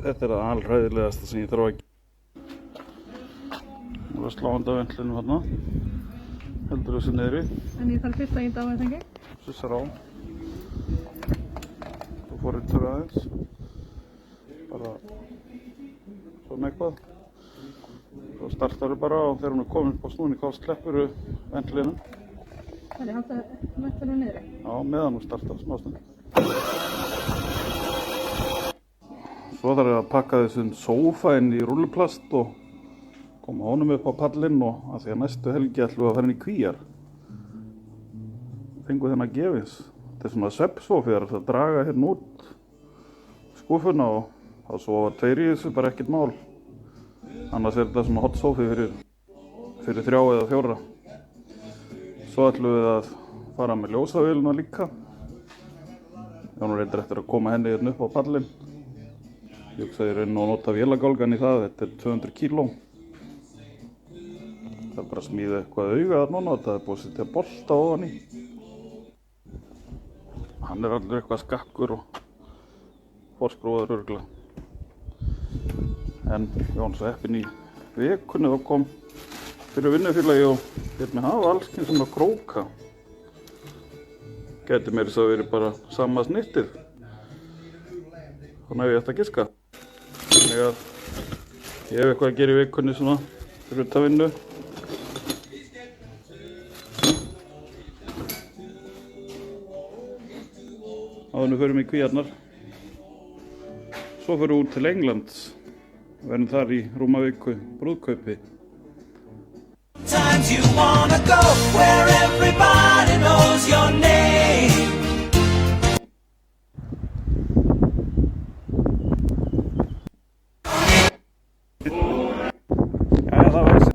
Þetta alhræðilegasta sem ég þarf að gera. Það var sláandi af ventlinu þarna. Heldur þessu niðri. En ég þarf fyrst að ýta á þetta ekki? Sussar á. Þú forritar aðeins. Bara svona eitthvað. Svo startar bara og þegar hún er komin upp á snúning þá sleppur ventlinu. Það er hægt að mæta það niðri? Já, meðan hún startar smástund. Svo þarf ég að pakka þessum sófa inn í rúlluplast og koma honum upp á pallinn og að því að næstu helgi ætlum við að fara inn í Kvíar. Fengu þennan gefins. Þetta er svona svefnsófi, það er að draga hérna út skúffuna og þá sofa tveir í þessu, bara ekkert mál. Annars er þetta svona hot sófi fyrir 3 eða 4. Svo ætlum við að fara með ljósavélina líka. Jón reyndir eftir að koma henni hérna upp á pallinn. Ég hugsaði í raun og nota vélagálgan í það, þetta er 200 kíló. Það er bara að smíða eitthvað auga þarna núna, þetta er búið að setja bolta ofan í. Hann er allur eitthvað skakkur og forskrúfaður örugglega. En Jón svo heppinn í vikunni þá kom fyrir vinnufélagi og lét mig hafa alls kyns svona króka. Gæti meira þess að vera bara sama snittið. Þannig að ég ætti að giska. Þannig að ég hef eitthvað að gera í vikunni svona fyrir utan vinnu. Áður en við förum í Kvíarnar. Svo förum við út til Englands. Verðum þar í rúma viku brúðkaupi. Sometimes you wanna go where everybody knows your name. Jæja, það var þessi.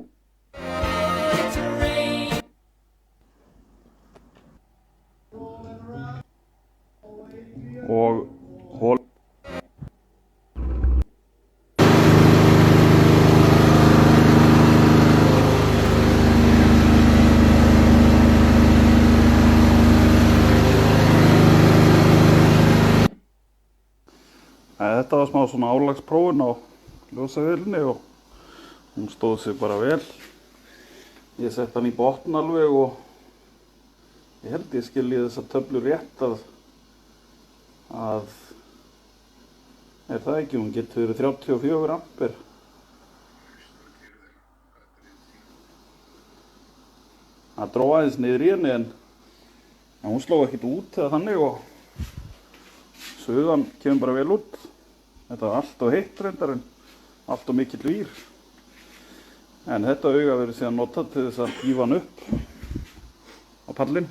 Og hól. Þetta var smá svona álagsprófun á ljósavélinni og hún stóð sig bara vel. Ég sett hann í botn alveg og ég held ég skilji þessa töflu rétt að er það ekki, hún getur verið 34 ampere. Það dró aðeins niður í henni en hún sló ekkert út eða þannig og suðan kemur bara vel út. Þetta var allt og heitt reyndar en allt og mikill vír. En þetta auga verður síðan notað til þess að hífa hann upp á pallinn.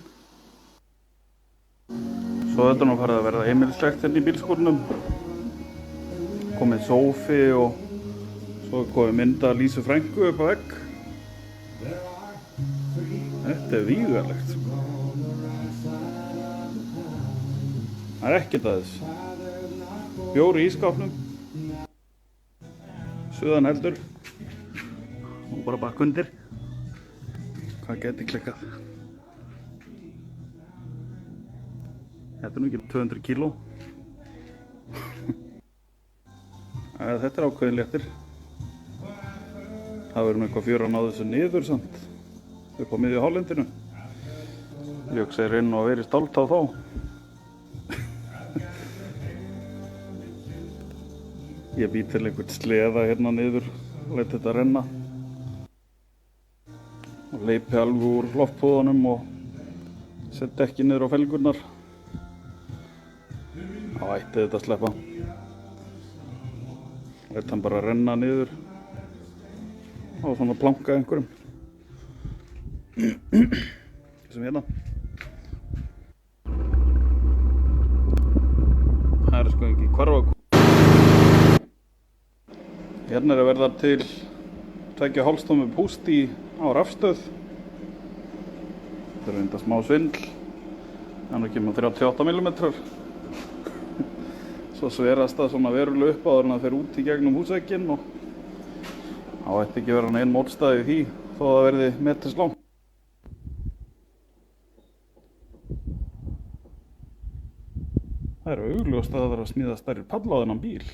Svo þetta nú farið að verða heimilislegt hérna í bílskúrnum. Komið sófi og svo komið mynda Lísu frænku upp á vegg. Þetta er vígalegt. Það er ekkert að þessu. Bjór í ískápnum. Suðan heldur. Og bara bakk undir. Hvað geti klikkað? Þetta er nú ekki 200 kíló. Þetta er ákveðin léttir. Það verður nú eitthvað fjör að ná þessu niður samt. Upp á miðju hálendinu. Ég hugsaði inn og verið stolt á þá. Ég bý til einhvern sleða hérna niður og læt þetta renna. Og leipi alveg úr loftpúðunum og setti ekki niður á felgurnar. Þá ætti þetta að sleppa. Læt hann bara renna niður á svona planka einhverjum. Þessum hérna. Það er sko ekki hvarfa. Hérna er að verða til 2,5 tonnu pústi á rafstöð. Þetta er reynda smá svindl. Þannig að kemur 38 mm. Svo sverast það svona verulega upp áður en það fer út í gegnum húsvegginn og þá ætti ekki vera neinn mótstaði í því þó að það verði meterslá. Það er augljóst að það er að smíða stærri palla á þennan bíl.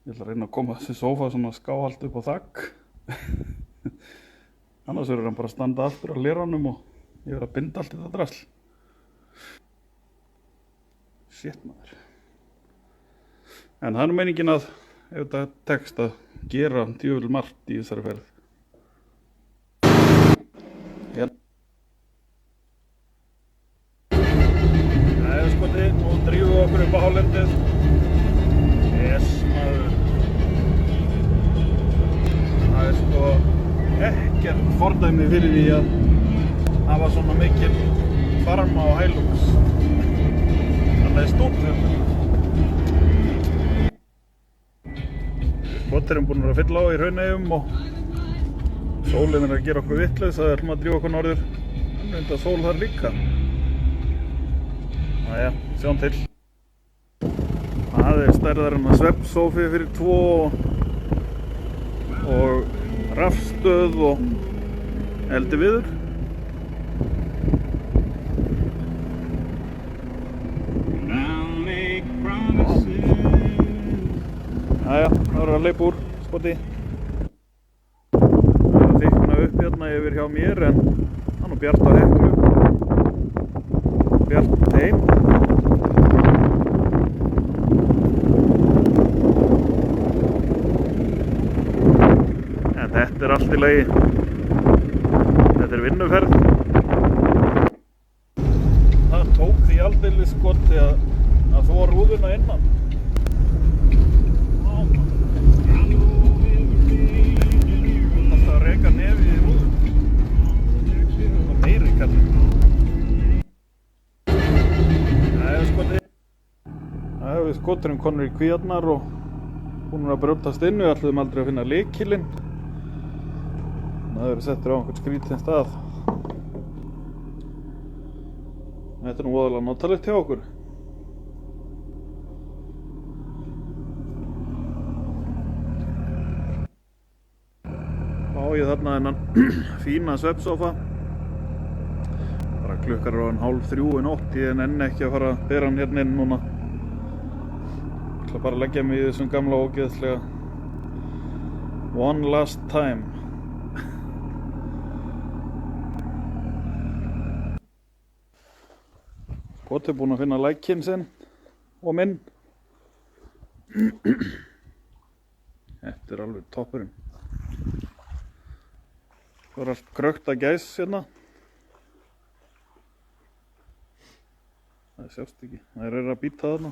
Ég ætla að reyna að koma þessi sófa svona skáhalt upp á þakk. Annars verður hann bara að standa aftur á leranum og ég verður að binda allt þetta drasl. Shit maður. En það er nú meiningin að ef þetta tekst að gera djöfull margt í þessari ferð. Hérna. Jæja skoti, nú drífum við okkur upp á hálendið. Yes maður. Það er sko ekkert fordæmi fyrir því að hafa svona mikil farma á Hilux. Þannig er stórt þetta. Skotir búin að fylla á í Hrauneyjum og sólin að gera okkur vitlaus, það ætlum að drífa okkur norður. En reynda sól þar líka. Næja, sjáum til. Það er stærðar en að svefnsófi fyrir 2 og rafstöð og eldiviður. Jæja, það voru að leipa úr, skoti. Það er að þykna upp hérna yfir hjá mér en það er nú bjart á Heklu. Bjart heim. En þetta er allt í lagi. Þetta er vinnuferð. Það tók því aldeilis skoti að þvo rúðuna innan. Reka nefið í rúðum. Það er meiri kallið. Jæja skoti. Það hefur við skoturinn konur í kvíarnar og búin að brjótast inn. Við ætluðum aldrei að finna lykilinn. Það hefur settur á einhvern skrítinn stað. Þetta er nú voðalega notalegt hjá okkur. Ég þarna þennan fína svefnsófa. Bara klukkar á 2:30 í nótt. Ég er enn ekki að fara að bera hann hérna inn núna. Ég ætla bara að leggja mig í þessum gamla ógeðslega One Last Time. Skoti er búinn að finna lækinn sinn og minn. Þetta er alveg toppurinn. Það er allt grögt að gæs hérna. Það sjást ekki. Það er að bíta þarna.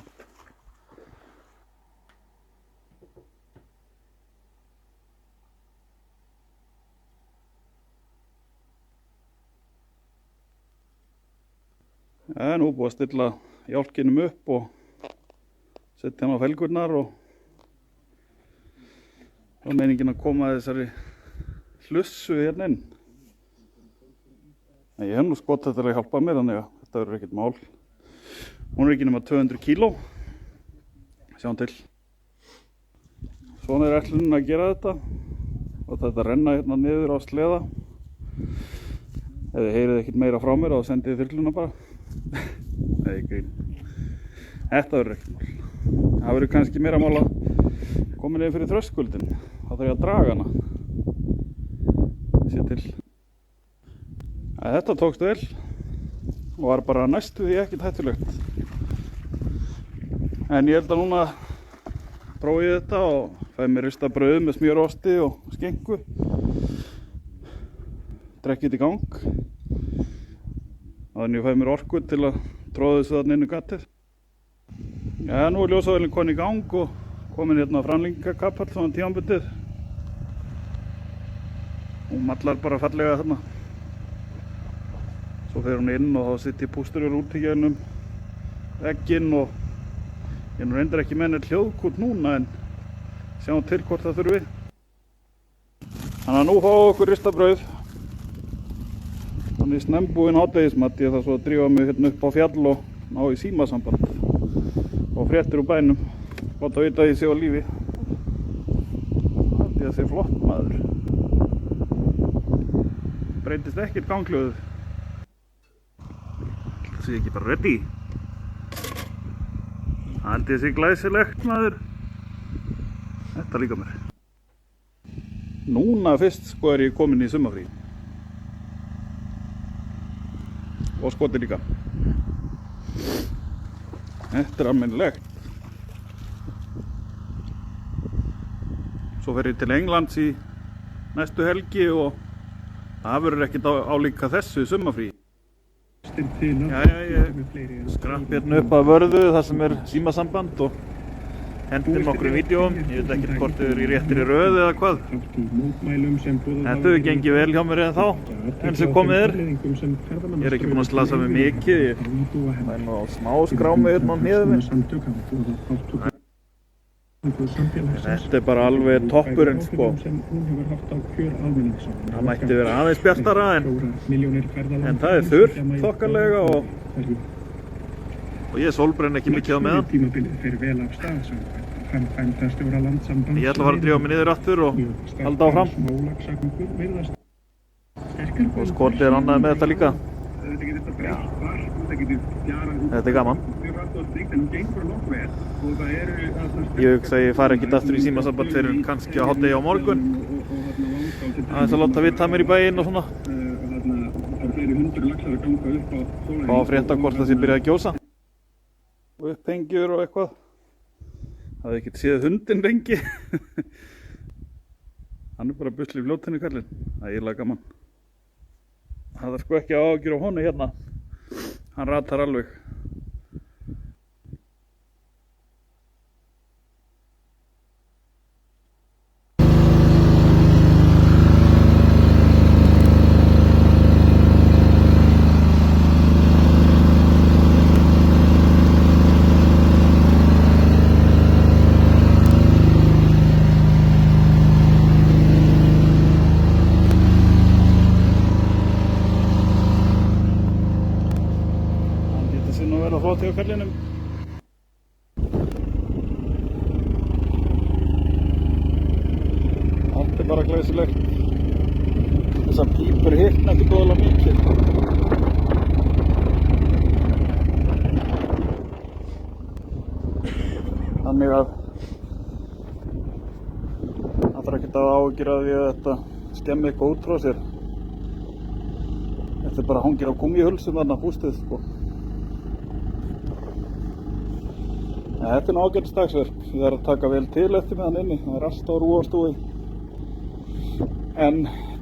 Það er nú búið að stilla jálkinum upp og setja hann á felgurnar og meiningin að koma að þessari hlussu hérna inn. En ég hef nú skott þetta að hjálpa mér, þannig að þetta verður ekkert mál. Hún er ekki nema 200 kíló. Sjáum til. Svona er ætlunin að gera þetta. Og þetta renna hérna niður á sleða. Ef þið heyrið ekkert meira frá mér, þá sendið þið þyrluna bara. Nei, grín. Þetta verður ekkert mál. Það verður kannski meira mál að koma niður fyrir þröskuldin. Þá þarf ég að draga hana. Sér til. Þetta tókst vel og var bara næstu því ekkert hættulegt. En ég held að núna prófi ég þetta og fæ mér ristað brauð með smjörosti og skenku. Drekki þetta í gang. Þannig ég fæ mér orku til að tróða þessu þarna inn í gatið. Já, nú er ljósavélin komin í gang og komin hérna framlengingakapall svona tímabundið. Hún mallar bara fallega þarna. Svo fer hún inn og þá sitt ég pústurur út í gegnum vegginn og ég nú reyndar ekki með neitt hljóðkút núna en sjáum til hvort það þurfi. Þannig að nú fáum við okkur ristabrauð. Þannig snembúinn hádegismat. Ég þarf svo að drífa mig hérna upp á fjall og ná í símasamband og fréttir úr bænum. Gott að vita að ég sé á lífi. Það er að sé flott maður. Breytist ekkert gangljóðið. Það sé ekki bara ready. Það held ég sé glæsilegt maður. Þetta líka mér. Núna fyrst sko er ég komin í sumarfrí. Og skoti líka. Þetta er almennilegt. Svo fer ég til Englands í næstu helgi og það verður ekkert álíka þessu sumarfrí. Ég skrapp hérna upp að Vörðu þar sem er símasamband og hendi nokkrum vídeóm. Ég veit ekkert hvort þau eru í réttri röð eða hvað. Þetta hefur gengið vel hjá mér eða þá, enn sem komið er. Ég er ekki búinn að slasa mig mikið. Það er nú smá skrámi hérna á hnéðu. Þetta er bara alveg toppurinn sko. Það mætti vera aðeins bjartara en það er þurrt þokkalega og ég sólbrenn ekki mikið á meðan. Ég ætla að fara að drífa mig niður aftur og halda áfram. Og Skoti er ánægður með þetta líka. Já. Þetta er gaman. Ég hugsa að ég fari ekkert aftur í símasamband fyrir kannski á hádegi á morgun. Aðeins að láta vita mér í bæinn og svona. Fá að frétta hvort það sé byrjað að gjósa. Og upphengjur og eitthvað. Það hefði ekkert séð hundinn lengi. Hann er bara busli í fljóttinni kallinn. Það er eiginlega gaman. Það er sko ekki áhyggjur á honum hérna. Hann ratar alveg. Flott hjá kallinum. Allt er bara glæsilegt. Þessar pípur hitna ekki góðlega mikið. Þannig að það þarf ekkert að áhyggjur af því að þetta skemmi eitthvað út frá sér. Þetta er bara hangir á gúmmíhulsum þarna bústið sko. Þetta er nú ágætis dagsverk. Ég þarf að taka vel til eftir með hann inni. Það er alltaf rúastúi. En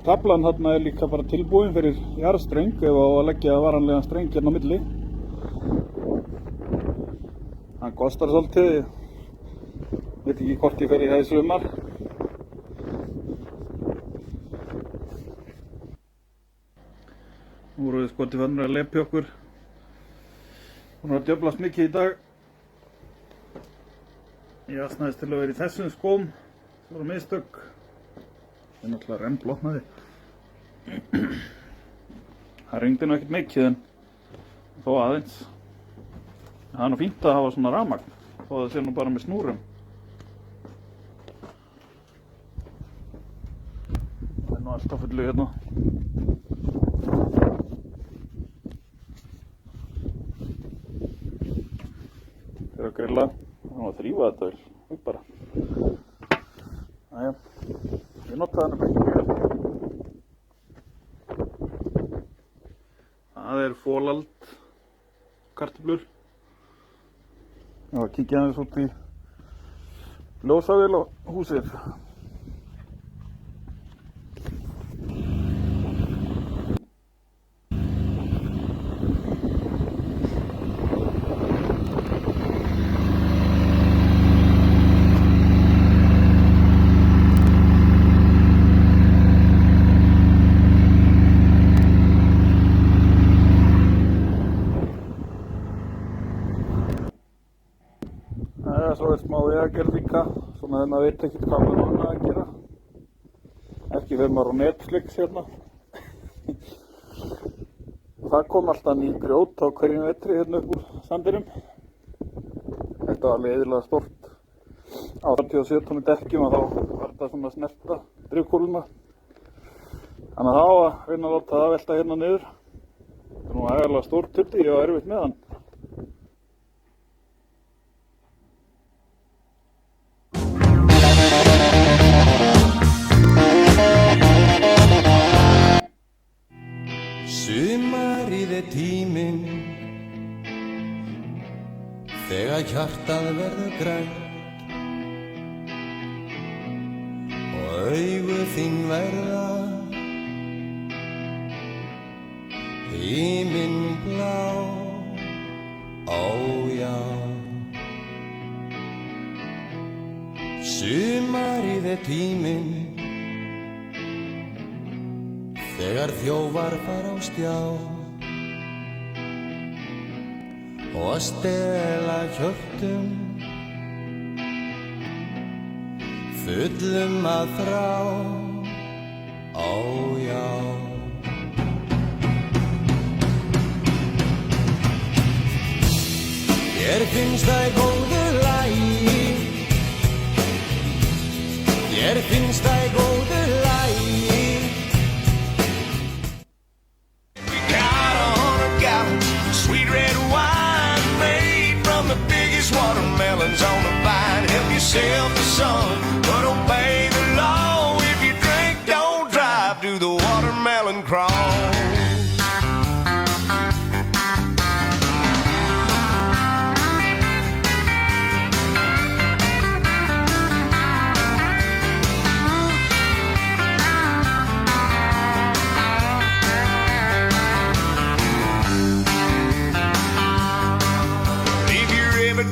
taflan þarna er líka bara tilbúin fyrir jarðstreng ef á að leggja varanlegan streng hérna á milli. Hann kostar svolítið. Ég veit ekki hvort ég fer í það í sumar. Nú voru við Skoti fannir að lepja okkur. Hún var að djöflast mikið í dag. Ég asnaðist til að vera í þessum skóm. Það voru mistök. Það er náttúrulega rennblotnaði. Það rigndi nú ekkert mikið en þó aðeins. Það er nú fínt að hafa svona rafmagn. Þó það sé nú bara með snúrum. Það er nú alltaf fullu hérna. Það er að grilla. Það var að þrífa þetta vel, upp bara. Næja, ég notaði hann ekki vel. Það er folald kartöflur. Ég var að kíkja aðeins út í ljósavél og húsið. Svo er smá vegagerð líka, svona þegar maður veit ekkert hvað maður annað að gera. Ekki þegar maður á Netflix hérna. Það kom alltaf ný grjót á hverjum vetri hérna upp úr sandinum. Þetta var alveg eðlilega stórt. Á 37 tonnu dekkjum og þá var þetta svona snerta drifkúluna. Þannig að þá að reyna að láta það velta hérna niður. Þetta er nú ægilega stór tutti, ég var erfitt með hann. hjartað verður grænt og augu þín verða himinblá, ó já. Sumarið tíminn þegar þjófar fara á stjá og að stela hjörtum fullum að þrá, ó já. Mér finnst það í góðu lagi, mér finnst það í góðu lagi. We got 100 gallons, sweet red wine made from the biggest watermelons on the vine. Help yourself to some, but obey the law. If you drink, don't drive, do the watermelon crawl.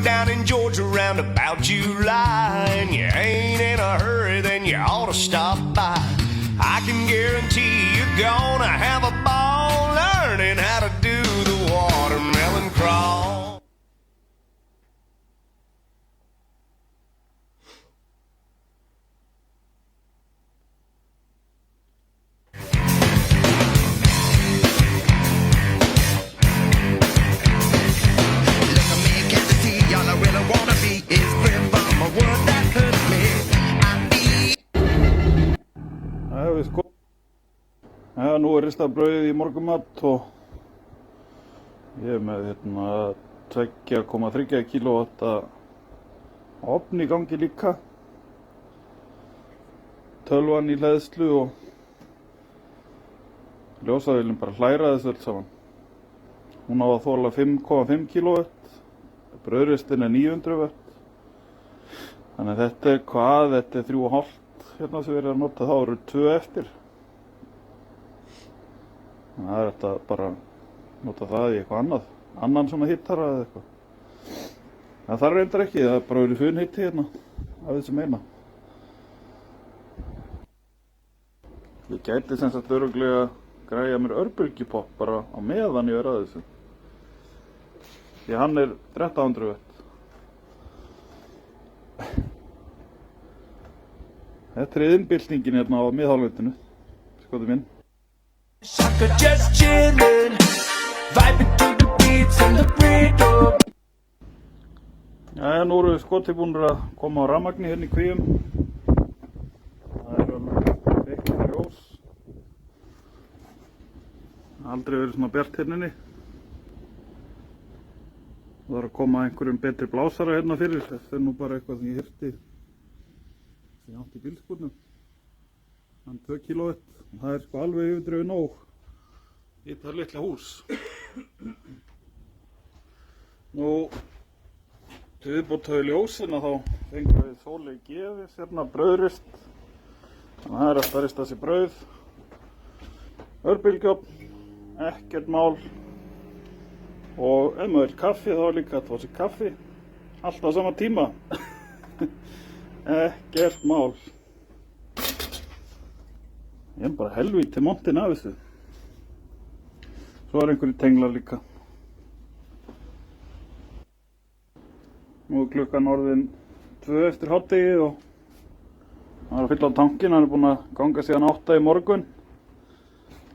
Down in Georgia round about July and you ain't in a hurry, then you ought to stop by. I can guarantee you're gonna have a ball learning how to do the watermelon crawl. Nú ristað brauðið í morgunmat og ég með 2,3 kW ofn í gangi líka, tölvan í hleðslu og ljósavélin bara hlæra þessu öll saman. Hún á að þola 5,5 kW, brauðristin 900 W, þannig að þetta er 3,5 hérna sem við erum að nota, þá eru 2 eftir. Það er þetta bara nota það í eitthvað annan svona hittara eða eitthvað. Það þarf reyndar ekki, það er bara verið funhitti hérna af þessum eina. Ég gæti sem sagt örugglega græja mér örbylgjupopp bara á meðan ég er að þessu. Því hann er 1300 W. Þetta er iðnbyltingin hérna á miðhálendinu, skoðu minn. Sucker just chillin', vibing to the beats and the freedom. Jæja, nú eru skoti búnir að koma á rafmagni hérna í Kvíum. Það er alveg ekki ljós. Aldrei verið svona bjart hérna inni. Það er að koma einhverjum betri blásara hérna fyrir. Þetta er nú bara eitthvað sem ég hirti sem ég átti í bílskúrnum. Hann 2 kW. Það er sko alveg yfirdrifið nóg í þetta litla hús. Nú, til viðbótar ljósina þá fengum við Sóley gefið hérna brauðrist. Þannig að það er alltaf að rista sér brauð. Örbylgjuofn, ekkert mál. Og ef maður vill kaffi þá er líka að fá sér kaffi. Allt á sama tíma. Ekkert mál. Ég er bara helvíti montin af þessu. Svo er einhverju tenglar líka. Nú er klukkan orðin 2 eftir hádegið og hann er að fylla á tankinn. Hann er búinn að ganga síðan 8 í morgun.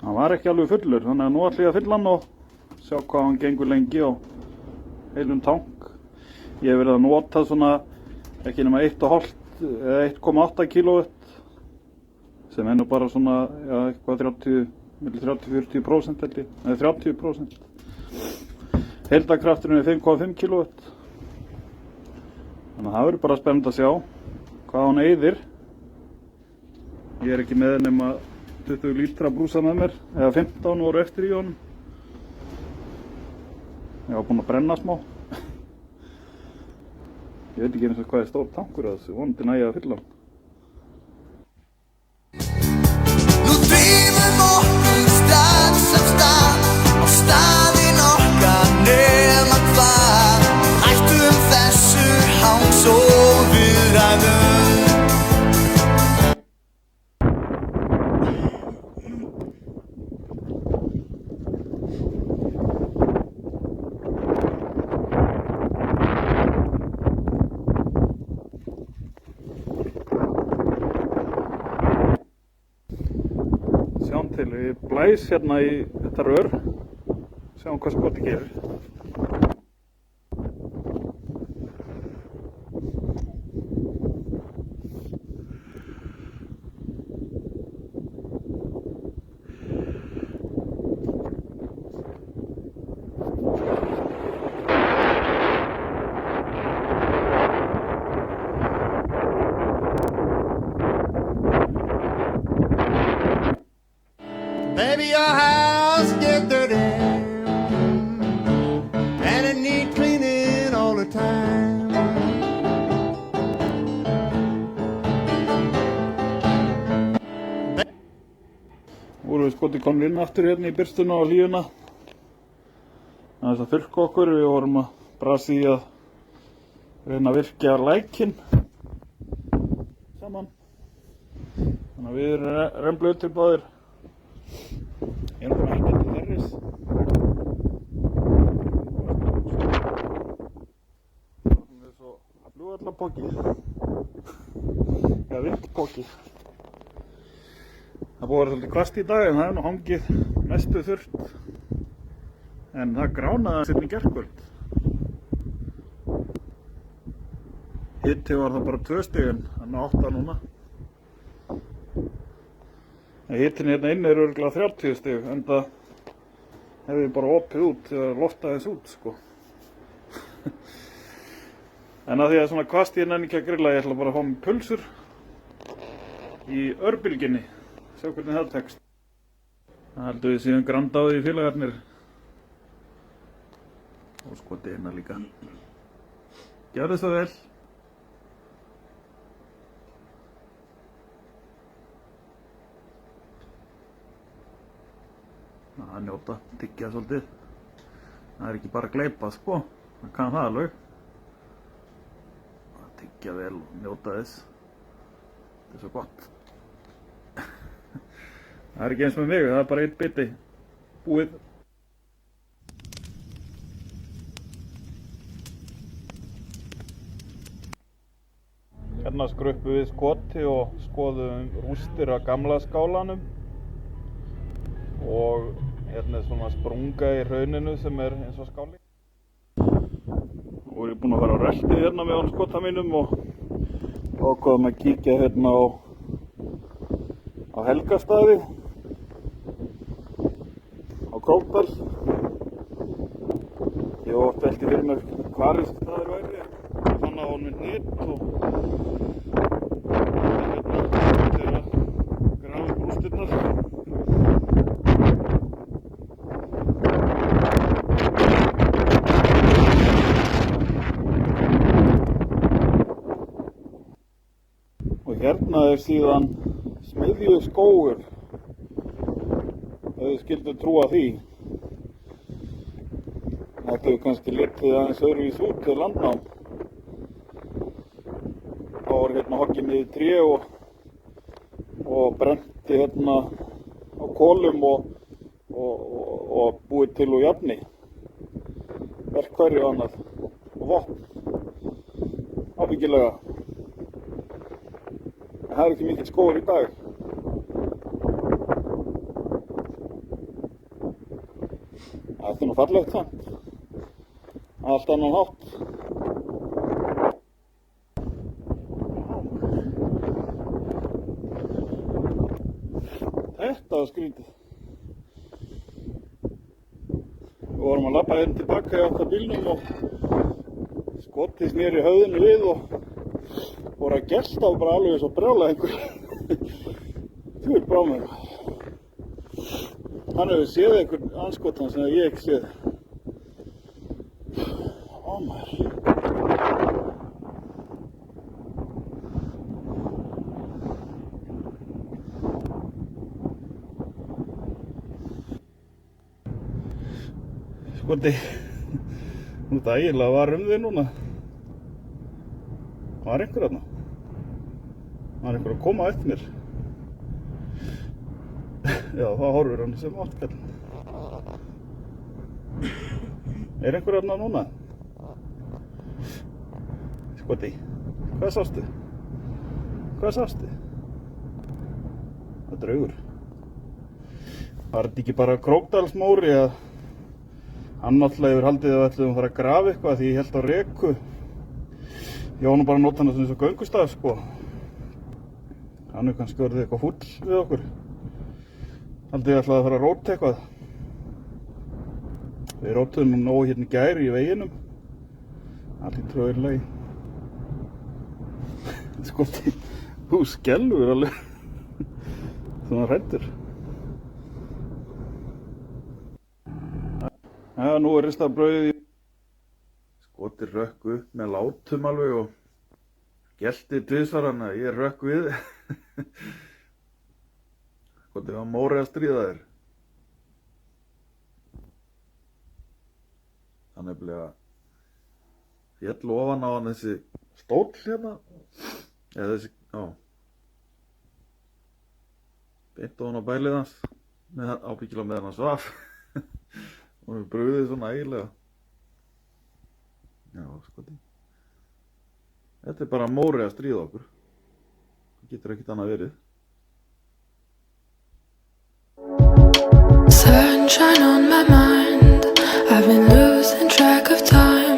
Hann var ekki alveg fullur, þannig að nú ætla ég að fylla hann og sjá hvað hann gengur lengi á heilum tank. Ég hef verið að nota svona ekki nema 1,5 eða 1,8 kW. Sem er nú bara svona, já, eitthvað 30-40% held ég, eða 30%. Heildarkrafturinn er 5,5 kW. Þannig að það verður bara spennandi að sjá hvað hún eyðir. Ég er ekki með nema 20 lítra brúsa með mér, eða 15 voru eftir í honum. Ég var búinn að brenna smá. Ég veit ekki eins og hvað stór tankur að þessu, vonandi nægja að fylla hann. Nú drífum okkur strax af stað á staðinn okkar nema hvað. Hættum þessu hangs og viðræðum. Sjáum til, við blæs hérna í þetta rör, sjáum hvað skoti gerir. Baby, your house get dirty and it need cleaning all the time. Vorum við skoti komin inn aftur hérna í byrstuna og hlífuna. Það er að þurrka okkur, við vorum að brasa í að reyna að virkja lækinn saman. Þannig að við erum rembluð til báðir. Ég erum bara ekki til þerris. Það er svo flugvallapóki. Já, vindpóki. Það búið að vera svolítið hvasst í dag en það er nú hangið mestu þurrt. En það gránaði aðeins hérna í gærkvöld. Hitti var það bara 2 stig en það er 8 núna. Hittin hérna inni er örugglega 30 stig, en það hefði bara opið út eða loftað þess út, sko. En að því að svona hvasst ég nenni ekki að grilla, ég ætla bara að fá mig pulsur í örbylginni, sjá hvernig það tekst. Það heldur við síðan granda á því félagarnir. Og skoti hérna líka. Gjörðu svo vel. Það njóta, tyggja svolítið. Það er ekki bara að gleypa, sko. Það kann það alveg. Það tyggja vel og njóta þess. Þetta er svo gott. Það er ekki eins með mig, það er bara 1 biti. Búið. Hérna skruppu við skoti og skoðum rústir af gamla skálanum. Og hérna er svona sprunga í hrauninu sem er eins og skáli. Og ég er búinn að fara á röltið hérna með hann skota mínum og ákvaðum að kíkja hérna á Helgastaði á Krókdal. Ég hef oft velti fyrir mér hvar þessi staður væri. Ég fann á honum net og hérna þegar að grafa upp rústirnar. Hérna er síðan smiðjuskógur, ef þið skildu trúa því. Þetta hefur kannski litið aðeins öðruvís út til landnám. Þá var hérna hoggið niður tré og brennti hérna á kolum og búið til úr járni. Verkfæri og annað og vopn. Ábyggilega. Það er ekki mikill skógur í dag. Það er nú fallegt samt. Allt annan hátt. Þetta var skrítið. Við vorum að labba hérna tilbaka í átt að bílnum og skotið sneri höfðinu við og voru að gelta og bara alveg eins og brjála einhver. Þú er brá mér. Hann hefur séð einhvern anskotan sem ég ekki séð. Ó maður. Skoti, nú þetta ægilega var þig núna. Var einhver þarna? Var einhver að koma eftir mér? Já, það horfir hann sem áttkall. Einhver þarna núna? Skoti, hvað sástu? Hvað sástu? Það er draugur. Var þetta ekki bara Krókdalsmóri að hann náttúrulega hefur haldið að við ætluðum að fara að grafa eitthvað því ég held á reku. Ég var nú bara að nota hana sem göngustaf sko. Hann hefur kannski orðið eitthvað fúll við okkur. Haldið ég ætlaði að fara að róta eitthvað. Við rótuðum nú nógu hérna í gær í veginum. Allir tröður lagi. Skoti, þú skelfur alveg. Svona hræddur. Já, nú er ristað brauðið í. Skoti rökk upp með látum alveg og gelti tvisvar hann að ég rökk við. Skoti var Móri að stríða þér. Þannig að féll ofan á hann þessi stóll hérna. Eða þessi, já. Beint ofan á bælið hans. Ábyggilega með hann svaf. Og við brugðið svona ægilega. Já, Skoti. Þetta er bara Móri að stríða okkur. Það getur ekkert annað verið. Sunshine on my mind. I've been losing track of time.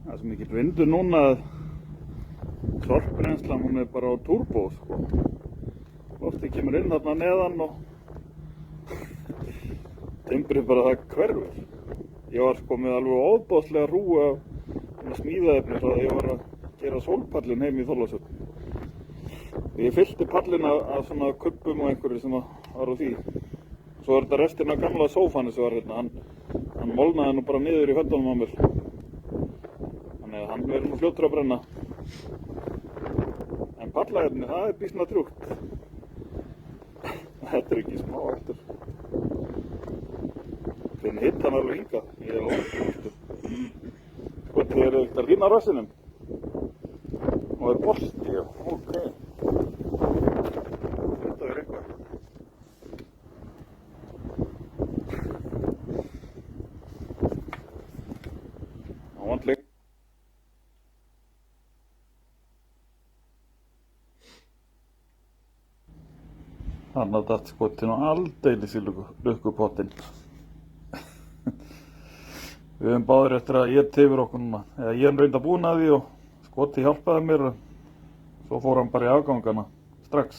Það er svo mikill vindur núna að sorpbrennslan hún er bara á turbo sko. Loftið kemur inn þarna neðan og timbrið bara það hverfur. Ég var sko með alveg óbóðslega hrúgu af smíðaefni svo að ég var að gera sólpallinn heim í Þorlákshöfn. Ég fyllti pallinn af svona kubbum og einhverju sem var á því. Svo er þetta restin af gamla sófanni sem var hérna. Hann molnaði nú bara niður í höndunum á mér. Þannig að hann verður nú fljótur að brenna. En pallaefni, það er býsna drjúgt. Þetta er ekki smá aftur. Finn hitt hann alveg hingað. Ég er langt. Sko, þið eru ekkert að lína rassinum. Og það er bolti, já. Ok. Þetta er eitthvað. Áhandleg. Þannig að þetta Skoti nú aldeilis í lukkupottinn. Við höfum báðir eftir að éta yfir okkur núna. Eða ég er reynda búin að því og Skoti hjálpaði mér og svo fór hann bara í afgangana strax.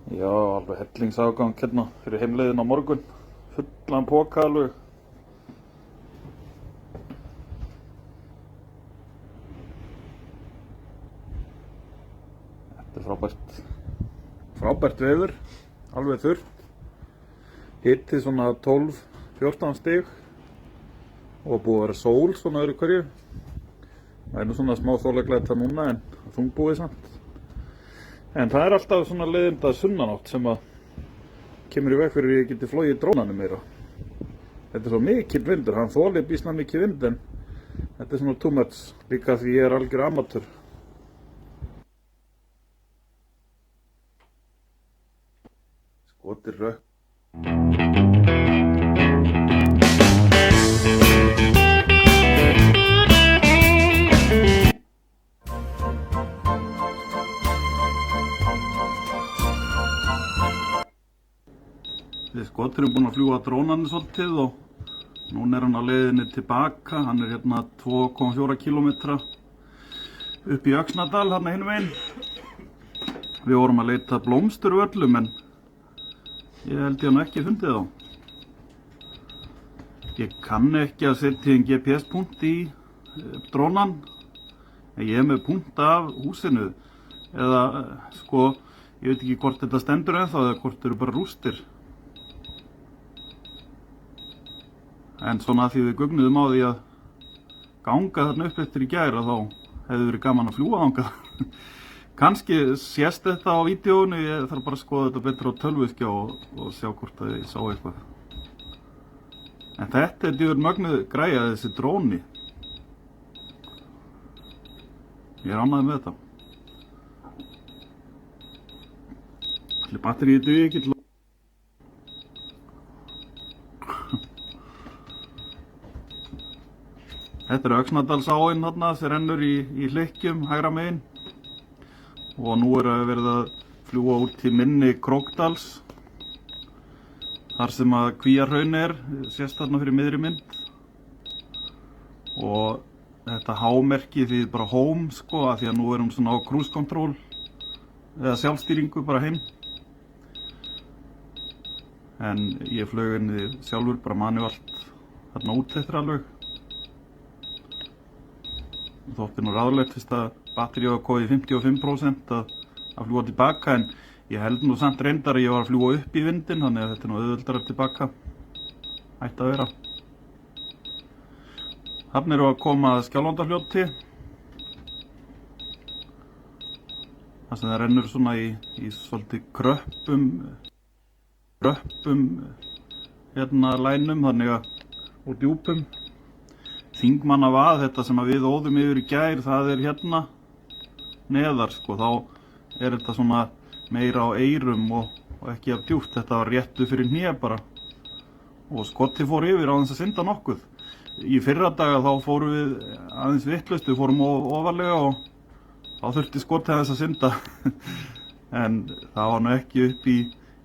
Já, alveg hellingsafgang hérna fyrir heimleiðin á morgun. Fullan poka alveg. Frábært veður, alveg þurrt, hitti svona 12-14 stig og búið að vera sól svona öðru hverju. Það er nú svona smá sólarglæta núna en þungbúið samt. En það er alltaf svona leiðinda sunnanátt sem að kemur í veg fyrir að ég geti flogið drónanum meira. Þetta er svo mikill vindur, hann þolir býsna mikið vind en þetta er svona too much líka því ég er algjör amatör. Skoti rökk. Skotur er búinn að fljúga drónanum svolítið og núna er hann á leiðinni tilbaka. Hann er hérna 2,4 km upp í Öxnadal hérna hinum einn. Við vorum að leita blómsturvöllum en ég held ég hann ekki fundið þá. Ég kann ekki að setja inn GPS-punkt í drónan Ég er með punta af húsinu eða sko, ég veit ekki hvort þetta stendur ennþá eða hvort þetta eru bara rústir. En svona að því við gugnuðum á því að ganga þarna upp eftir í gær þá hefði verið gaman að fljúga þangað. Kannski sést þetta á vídeóinu, ég þarf bara að skoða þetta betur á tölvuskjá og sjá hvort að ég sá eitthvað. En þetta er djúvel mögnuð græja, þessi dróni. Ég er ánægður með þetta. Allir batteríið dugi ekki til að... Þetta er Öxnadalsáin þarna sem rennur í hlykkjum hægra megin. Og nú er að verið að fljúga út til mynni Krókdals. Þar sem að Kvíahraun er, sést þarna fyrir miðri mynd. Og þetta H-merki því bara home sko, af því að nú er hún svona á cruise control eða sjálfstýringu bara heim. En ég flög henni sjálfur bara manuált þarna út eftir alveg. Þótti nú ráðlegt fyrst að batteríu var komið í 55% að fljúga tilbaka, en ég held nú samt reyndar að ég var að fljúga upp í vindinn, þannig að þetta er nú auðveldara tilbaka. Ætti að vera. Þarna erum við að koma að Skjálfandafljóti. Það sem það rennur svona í svolítið kröppum hérna lænum, þannig að úr djúpum. Þingmannavað, þetta sem við óðum yfir í gær, það er hérna neðar sko, þá er þetta svona meira á eyrum og ekki af djúpt. Þetta var réttu fyrir hné bara og skotti fór yfir á þess að synda nokkuð. Í fyrra daga þá fórum við aðeins vitlaust, við fórum ofarlega og þá þurfti skotti aðeins að synda en það var nú ekki upp í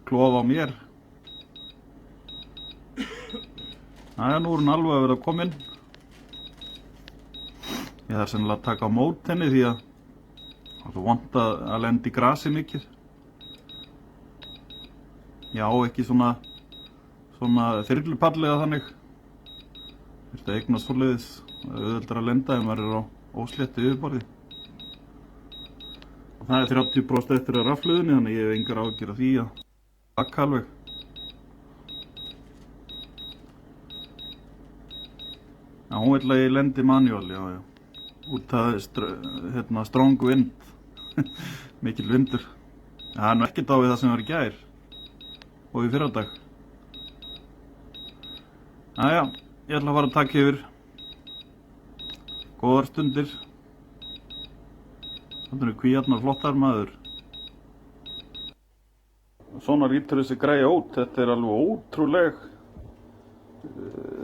klofa á mér. Næja, nú er hún alveg að vera komin. Ég þarf sennilega að taka á mót henni því að það er svo vont að lenda í grasi mikið. Já, ekki svona þyrlupallega þannig. Þetta eignast svoleiðis, auðveldar að lenda ef maður er á ósléttu yfirborði. Og það er 30% eftir að rafluðinni, þannig ég hef engar áhyggjur af því að bakka alveg. Já, hún vill að ég lendi manuál, já. Út af strong wind, mikil vindur. Það er nú ekkert á við það sem var í gær og í fyrradag. Næja, ég ætla að fara að taka yfir. Góðar stundir. Þetta eru kvíarnar flottar maður. Svona lítur þessi græja út, þetta er alveg ótrúleg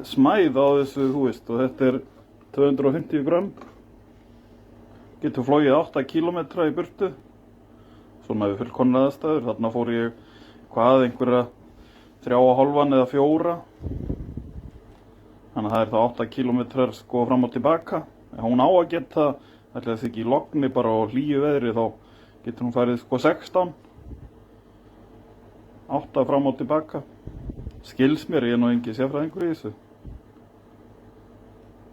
smæð á þessu, þú veist, og þetta er 250 grömm. Getur flogið 8 kilometra í burtu. Svona við fullkomnar aðstæður. Þarna fór ég einhverja 3,5 eða 4. Þannig að það er þá 8 kilometrar sko fram og tilbaka. En hún á að geta, ætli þess ekki í logni bara á hlýju veðri, þá getur hún farið sko 16. 8 fram og tilbaka. Skils mér, ég er nú engi sérfræðingur í þessu.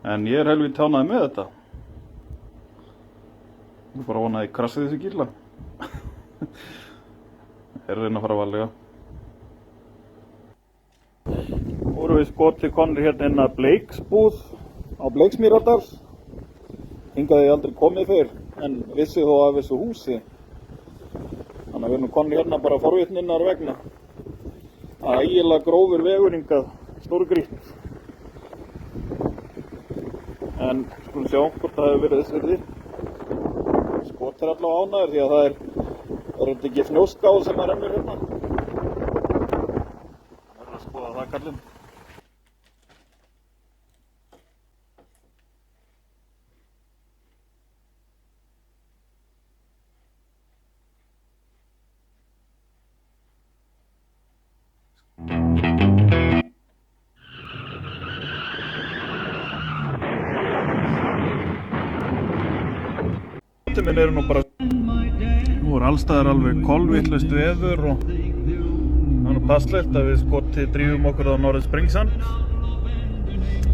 En ég er helvíti ánægður með þetta. Ég bara vona að ég krassi þessu gíla. Ég er að reyna að fara varlega. Vorum við skoti konur hérna inn að Bleiksbúð á Bleiksmýradal. Hingað hef ég aldrei komið fyrr, en vissi þó af þessu húsi. Þannig að við erum konur hérna bara forvitninnar vegna. Ægilega grófur vegur hingað, stórgrýtt. En skulum sjá hvort það hefur verið þess virði. Skot er allavega ánægður því að það er þetta ekki snjóská sem að rennur hérna. Það er að skoða það kallinn. Minn eru nú bara, nú er allstaðar alveg kolvitlaust veður og það er nú passlegt að við skoti drífum okkur á Norður Springsand.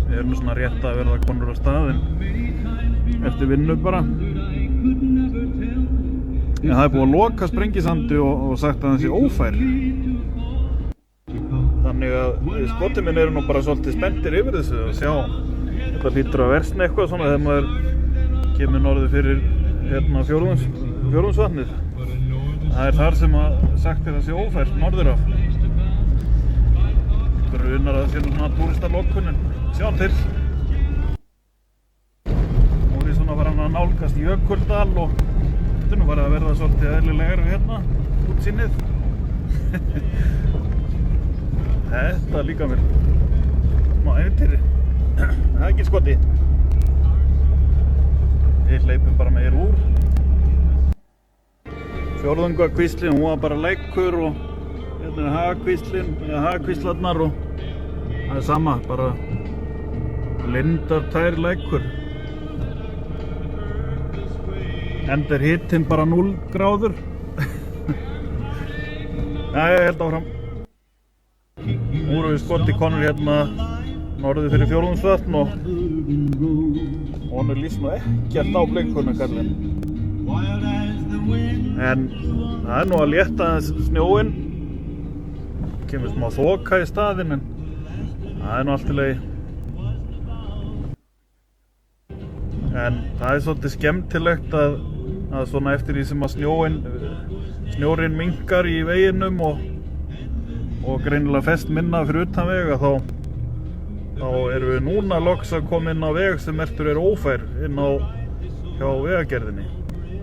Við erum nú svona rétt að verða konur á staðinn eftir vinnu bara. En það er búið að loka Sprengisandi og sagt að hann sé ófær. Þannig að skotið minn eru nú bara svolítið spenntir yfir þessu að sjá. Þetta hlýtur að versna eitthvað svona þegar maður kemur norður fyrir hérna fjórðungsvatnið. Það er þar sem að sagt er að sé ófært norður af. Grunar að það sé nú svona túristarlokunin. Sjáum til. Nú er ég svona farin að nálgast Jökuldal og þetta er nú farið að verða svolítið eðlilegar hérna, útsýnið. Þetta líka mér. Má ævintýri. Það er ekki skoti. Við hleypum bara með úr. Fjórðungakvíslin, hún var bara lækur og hérna er hagakvíslin, hagakvíslarnar og það er sama, bara lindar tær lækur. Enda er hitinn bara 0 gráður. Jæja, ég held áfram. Nú erum við skoti konur hérna norður fyrir Fjórðungsvatn og honum líst nú ekkert á blikuna kallinn. En það er nú að létta snjóinn. Kemur smá þoka í staðinn en það er nú allt í lagi. En það er svolítið skemmtilegt að svona eftir því sem að snjórinn minnkar í veginum og greinilega fest minna fyrir utan vega þá erum við núna loks að koma inn á veg sem merktur er ófær inn á hjá vegagerðinni.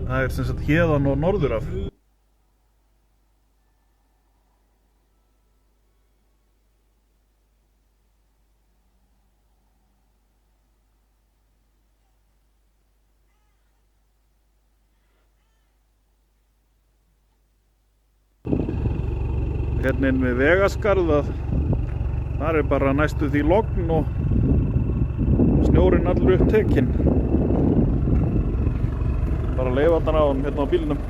Það er sem sagt héðan og norður af. Hérna inn við Vegaskarð þar er bara næstu því logn og snjórinn allur upptekinn. Bara leifarnar á hann hérna á bílnum.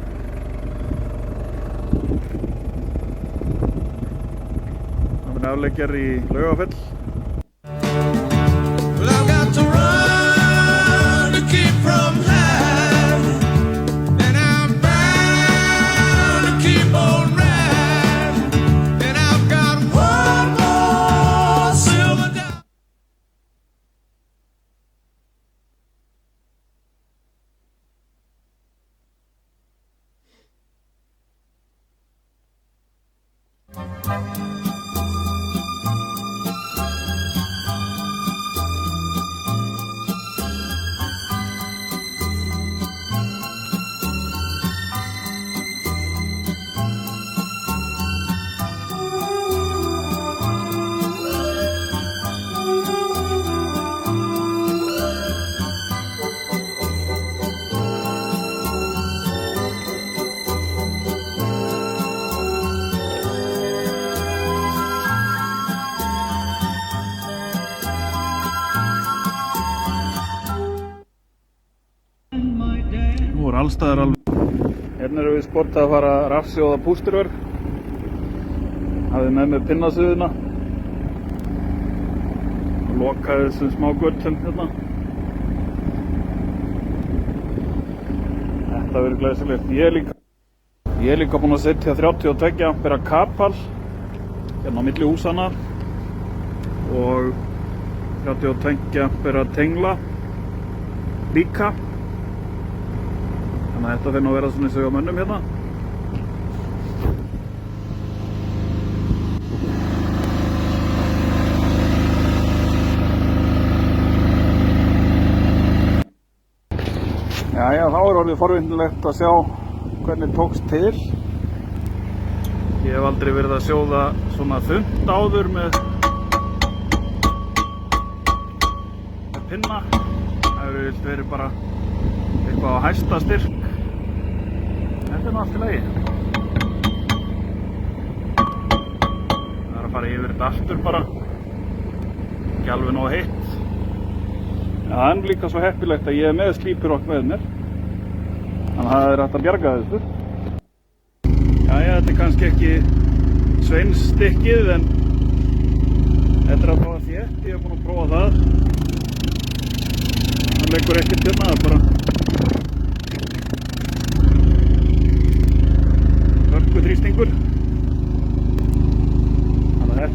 Það muni afleggjar í Laugafell. Well, I've got to run to keep from high, and I'm bound to keep on riding, and I've got one more silver dollar. Nú er allstaðar alveg. Hérna erum við sport að fara að rafsjóða pústurvörg. Hafði með mér pinnasuðuna. Lokaði þessum smá göttum hérna. Þetta verður glæsilegt. Ég er líka búinn að setja 32 ampera kapal hérna á milli húsana og 32 ampera tengla líka. Þannig að þetta fyrir nú að vera svona í sög á mönnum hérna. Jæja, þá er orðið forvitnilegt að sjá hvernig tókst til. Ég hef aldrei verið að sjóða svona þunnt áður með pinna. Það hefur verið bara eitthvað á hæsta styrk. Þetta er nú allt í lagi. Það er að fara yfir þetta aftur bara. Ekki alveg nógu heitt. Ja, það er líka svo heppilegt að ég er með slípurokk með mér. Þannig að það er hægt að bjarga þessu. Jæja, þetta er kannski ekki sveinsstykkið en þetta er að prófa þétt. Ég hef búinn að prófa það. Það leggur ekkert hérna, það er bara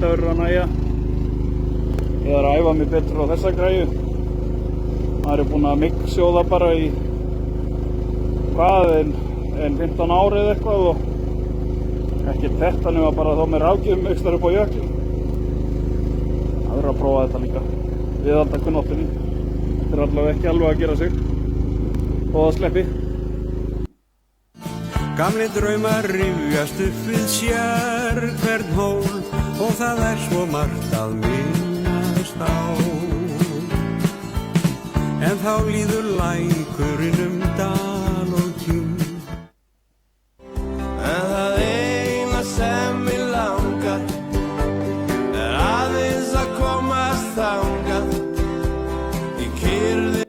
þetta verður að nægja. Ég er að æfa mig betur á þessa græju. Maður er búinn að myggsjóða bara í hvað, en 15 ári eða eitthvað og ekki þetta nema bara þá með rafgjöfum aukstar upp á jökli. Það verður að prófa þetta líka. Viðhalda kunnáttunni. Þetta er allavega ekki alveg að gera sig. Og það sleppi. Gamli draumar rifjast upp við sér hvern hól og það er svo margt að minnast á. En þá líður lækurinn dal og kjú. En það eina sem mig langar er aðeins að komast þangað. Ég keyrði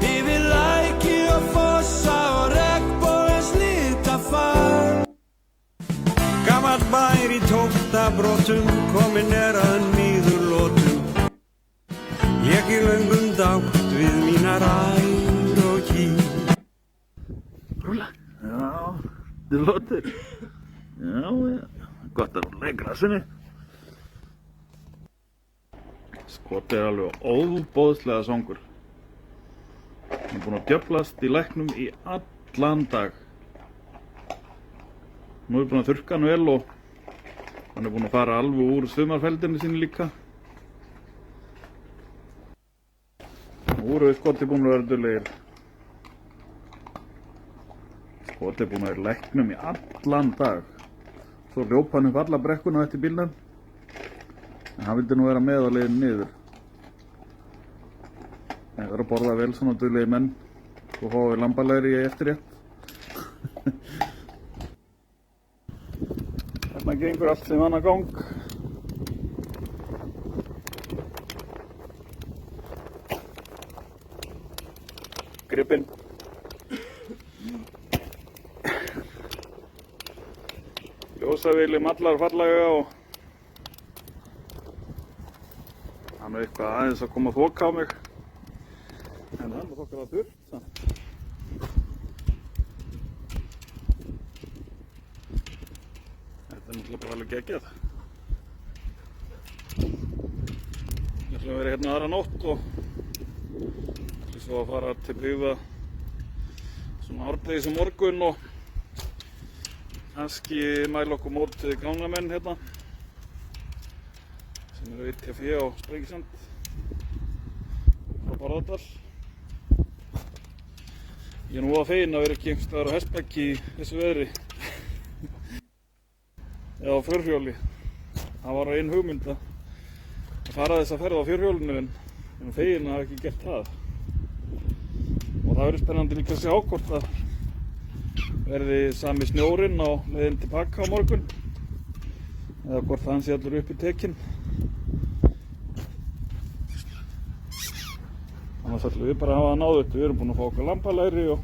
yfir læki og fossa og regnbogans litafar. Gamall bær í tóftabrotum kominn er að niðurlotum. Lék í löngum dátt við mínar ær og kýr. Rúla. Já, þetta er lóttir. Já, gott að rúla í grasinu. Skotið er alveg óboðslega svangur. Hann er búinn að djöflast í læknum í allan dag. Nú er búinn að þurrka hann vel og hann er búinn að fara alveg úr sumarfeldinu sinni líka. Nú eru skotið búinn að vera duglegir. Skotið er búinn að vera í læknum í allan dag. Svo hljóp hann upp alla brekkuna eftir bílnum. En hann vildi nú vera með á leiðinni niður. Það er að borða vel svona duglegir menn og fá lambalæri í eftirrétt. Þarna gengur allt sem annað gang. Gripinn. Ljósavili mallar fallega og hann er eitthvað aðeins að koma að þoka á mig. En hann er þokkar að þurft samt. Þetta er náttúrulega bara alveg geggjað. Ég ætla að vera hérna aðra nótt og svo að fara til byggða svona árdegis á morgun og kannski mæla okkur mótið gangamenn hérna sem eru ITF á Sprengisand frá Bárðardal. Ég er nú að fegin að vera ekki einhvers staðar á hestbaki í þessu veðri eða á fjórhjóli. Það var ein hugmynd að fara þess að ferða á fjórhjólinu en ég er fegin að hafa ekki gert það. Og það verður spennandi líka að sjá hvort það verði sami snjórinn á leiðin til Pakka á morgun eða hvort hann sé allur upp í tekinn. Annars ætlum við bara að hafa það náðugt. Við erum búin að fá okkar lambalæri og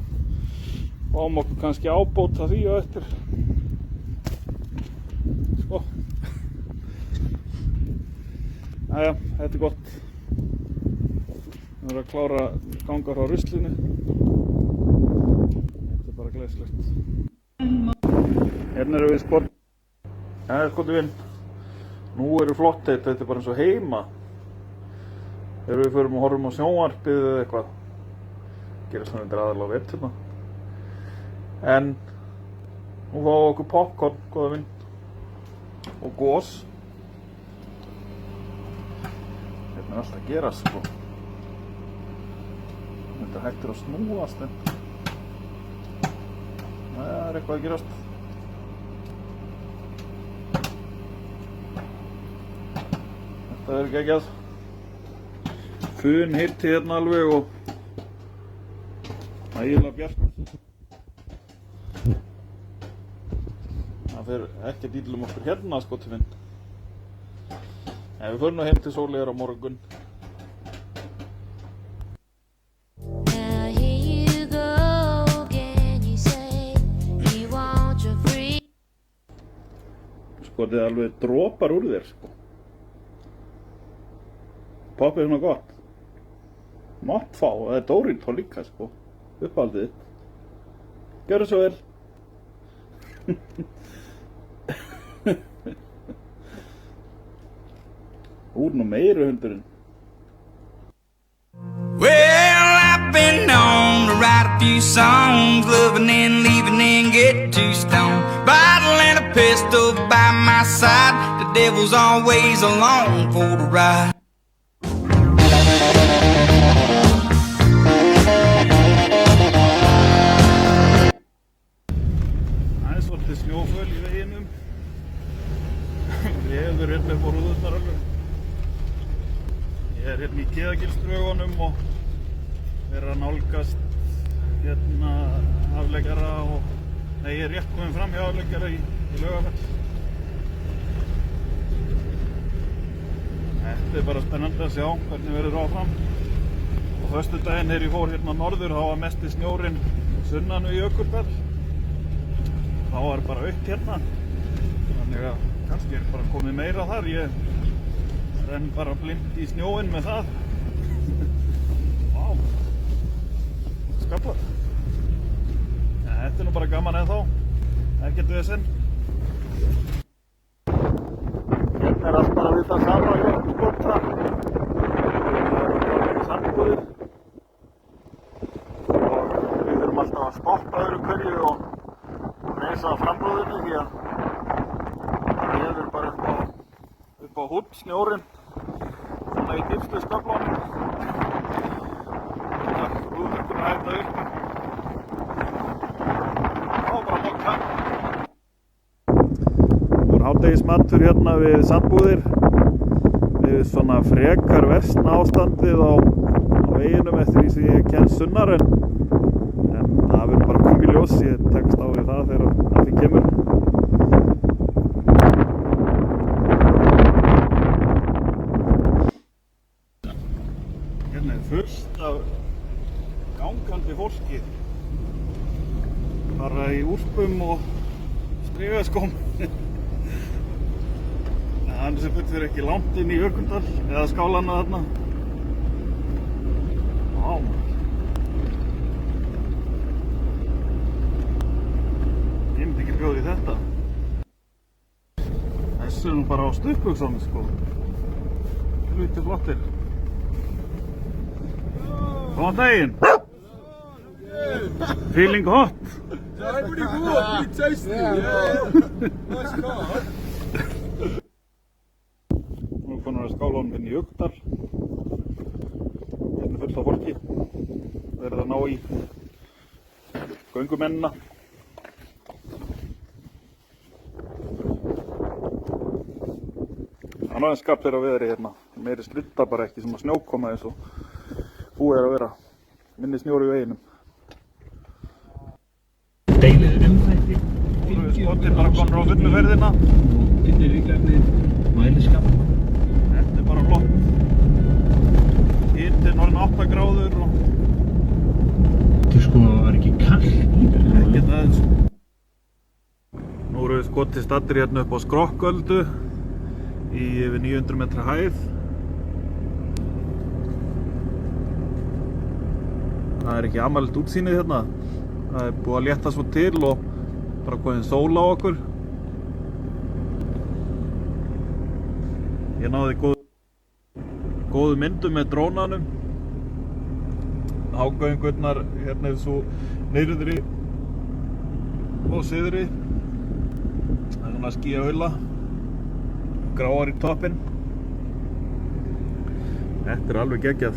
fáum okkur kannski ábót af því á eftir. Sko. Jæja, þetta er gott. Við erum að klára ganga frá ruslinu. Þetta er bara glæsilegt. Hérna erum við skot. Ja, skotið vinn. Nú eru flott þetta er bara eins og heima. Þegar við förum og horfum á sjónvarpið eða eitthvað. Gerir svona þetta aðalega á veturna. En nú fáum við okkur popcorn, góða vinn. Og gos. Hérna er allt að gerast sko. Þetta hættir að snúast en það er eitthvað að gerast. Þetta er geggjað. Fun hirti hérna alveg og ægilega bjart. Það fer ekkert illa okkur hérna skotið minn. En við förum nú heim til Sóleyjar á morgun. Skotið alveg dropar úr þér sko. Poppið svona gott. Mátt fá, það er Dórító líka sko. Uppáhaldið þitt. Gjörðu svo vel. Úr nú meiri hundurinn. Well, I've been known to write a few songs, loving and leaving and get too stoned. Bottle and a pistol by my side, the devil's always along for the ride. Það er svolítið snjóföl í veginum. Veður hérna upp á rúðurnar alveg. Ég er hérna í Kiðagilsdrögunum og er að nálgast hérna afleggjara og... Nei, ég er rétt kominn fram hjá afleggjara í Laugafell. Þetta er bara spennandi að sjá hvernig verður áfram. Og föstudaginn þegar ég fór hérna norður, þá var mesti snjórinn sunnan við Jökulberg. Þá var bara autt hérna. Þannig að kannski er bara komið meira þar. Ég renn bara blind í snjóinn með það. Vá. Skaplar. Ja, þetta er nú bara gaman ennþá. Ekkert vesen. Hérna er allt bara við það sama í okkur skota. Sandbúðir. Og við þurfum alltaf að stoppa öðru hverju og reisa frambúðinu því að það hefur bara upp á húdd snjórinn svona í dýpstu skaflunum. Þannig að rúðurinn hætta upp. Þá bara mokka. Úr hádegismatur hérna við Sandbúðir. Við svona frekar versna ástandið á veginum eftir því sem ég kenn sunnar en það verður bara komið í ljós. Ég tekst á við það þegar að því kemur. Hérna er fullt af gangandi fólki. Bara í úlpum og strigaskóm. Hann sem fullur ekki langt inn í Jökuldal eða skálana þarna. Vá. Ég myndi ekki bjóða í þetta. Þessu er nú bara á stuttbuxunum sko. Hluti flottir. Góðan daginn. Feeling hot. Pretty good, pretty tasty. Yeah. Nice car. Nú er konar að skálunum inn í Jökuldal. Hérna er fullt af fólki. Verið að ná í göngumennina. Það er aðeins skapleira veðri hérna. Meiri slydda bara ekki sem að snjókoma eins og búið er að vera. Minni snjór í veginum. Deiliður umþætti. Nú erum við skottir bara konur á fullu ferðina. Finnir líklarnir mæliskap. Þetta er bara flott. Hitinn orðinn 8 gráður og Þú sko, var ekki kall í þér? ekkert aðeins. Nú erum við skottir staddir hérna upp á Skrokköldu í yfir 900 metra hæð. Það er ekki amalegt útsýnið hérna. Það er búið að létta svo til og bara komið sól á okkur. Ég náði góðu myndum með drónanum. Hágöngurnar hérna er svo niðri og syðri. Það er svona skýjahulla. Gráar í toppinn. Þetta er alveg geggjað.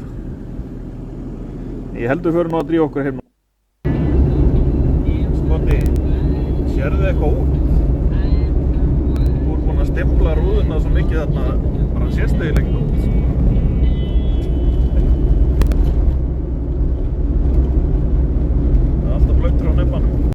Ég heldur fyrir nú að drífa okkur heim. Skotti, sérðu eitthvað út? Þú ert búinn að stempla rúðuna svo mikið þarna, bara sést eiginlega ekkert út.